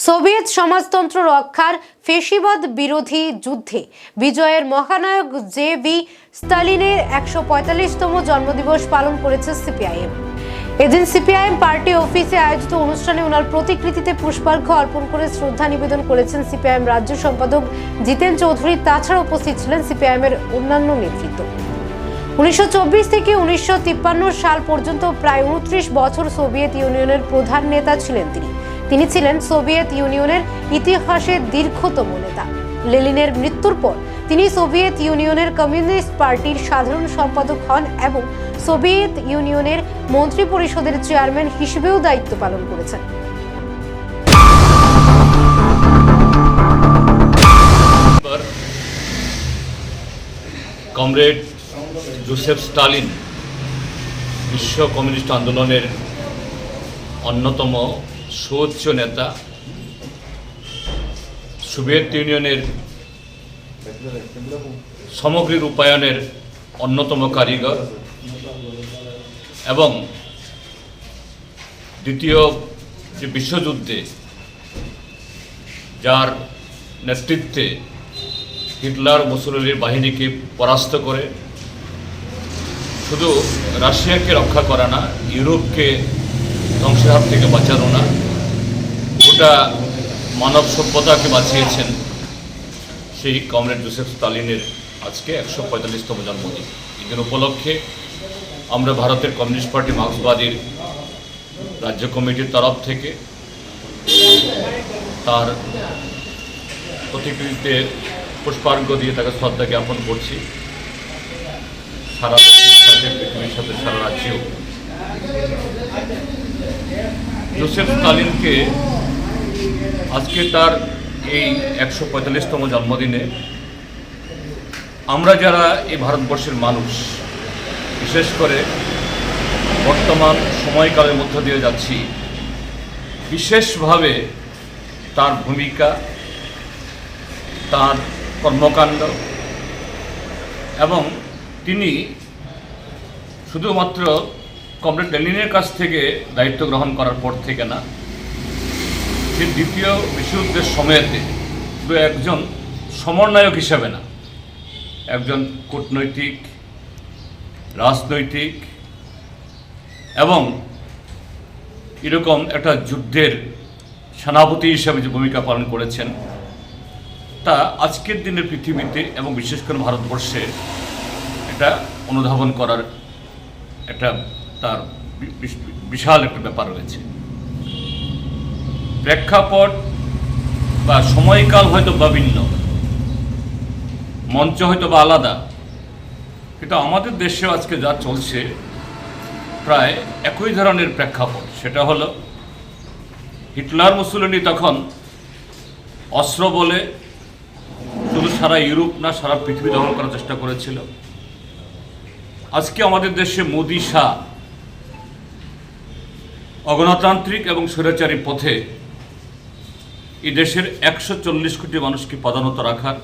Soviet সমাজতন্ত্র রক্ষার ফ্যাসিবাদ বিরোধী যুদ্ধে বিজয়ের মহানায়ক জে.ভি. স্টালিনের ১৪৫তম জন্মদিবস পালন করেছে সিপিআইএম। এদিন সিপিআইএম পার্টি অফিসে আয়োজিত অনুষ্ঠানে ওনার প্রতিকৃতিতে পুষ্পার্ঘ্য অর্পণ করে শ্রদ্ধা নিবেদন করেছেন সিপিআইএম রাজ্য সম্পাদক জিতেন চৌধুরী। তাছাড়া উপস্থিত ছিলেন সিপিআইএমের অন্যান্য নেতৃত্ব। ১৯২৪ থেকে ১৯৫৩ সাল পর্যন্ত প্রায় ২৯ বছর সোভিয়েত ইউনিয়নের প্রধান নেতা ছিলেন তিনি ছিলেন সোভিয়েত ইউনিয়নের ইতিহাসের দীর্ঘতম নেতা। লেনিনের মৃত্যুর পর তিনি সোভিয়েত ইউনিয়নের কমিউনিস্ট পার্টির সাধারণ সম্পাদক হন এবং সোভিয়েত ইউনিয়নের মন্ত্রী পরিষদের চেয়ারম্যান হিসেবেও দায়িত্ব পালন করেছেন। কমরেড জোসেফ স্টালিন বিশ্ব কমিউনিস্ট আন্দোলনের অন্যতম সুউচ্চ নেতা, সোভিয়েত ইউনিয়নের সমগ্র রূপায়ণের অন্যতম কারিগর এবং দ্বিতীয় যে বিশ্বযুদ্ধে যার নেতৃত্বে হিটলার মুসোলিনির বাহিনীকে পরাস্ত করে শুধু রাশিয়াকে রক্ষা করা না, ইউরোপকে ধ্বংসের হাত থেকে বাঁচানো না, গোটা মানব সভ্যতাকে বাঁচিয়েছেন সেই কমরেড জোসেফ স্টালিনের আজকে ১৪৫তম জন্মদিন। এই দিন উপলক্ষে আমরা ভারতের কমিউনিস্ট পার্টি মার্ক্সবাদীর রাজ্য কমিটির তরফ থেকে তার প্রতিকৃতিতে পুষ্পার্ঘ্য দিয়ে তাকে শ্রদ্ধা জ্ঞাপন করছি। সারা দেশের সাথে পৃথিবীর সাথে সারা রাজ্যেও জোসেফ স্টালিনকে আজকে তার এই ১৪৫তম জন্মদিনে আমরা যারা এই ভারতবর্ষের মানুষ, বিশেষ করে বর্তমান সময়কালের মধ্য দিয়ে যাচ্ছি, বিশেষভাবে তার ভূমিকা, তার কর্মকাণ্ড এবং তিনি শুধুমাত্র কমরেড লেনিনের কাছ থেকে দায়িত্ব গ্রহণ করার পর থেকে না, সে দ্বিতীয় বিশ্বযুদ্ধের সময়তে শুধু একজন সমন্বয়ক হিসেবে না, একজন কূটনৈতিক, রাজনৈতিক এবং এরকম একটা যুদ্ধের সেনাপতি হিসেবে যে ভূমিকা পালন করেছেন, তা আজকের দিনের পৃথিবীতে এবং বিশেষ করে ভারতবর্ষে এটা অনুধাবন করার একটা তার বিশাল একটা ব্যাপার রয়েছে। প্রেক্ষাপট বা সময়কাল হয়তো বা ভিন্ন, মঞ্চ হয়তো বা আলাদা, কিন্তু আমাদের দেশেও আজকে যা চলছে প্রায় একই ধরনের প্রেক্ষাপট। সেটা হলো হিটলার মুসোলিনি তখন অস্ত্র বলে শুধু সারা ইউরোপ না, সারা পৃথিবী দখল করার চেষ্টা করেছিল। আজকে আমাদের দেশে মোদি শাহ অগণতান্ত্রিক এবং স্বৈরাচারী পথে এই দেশের ১৪০ কোটি মানুষকে পদানত রাখার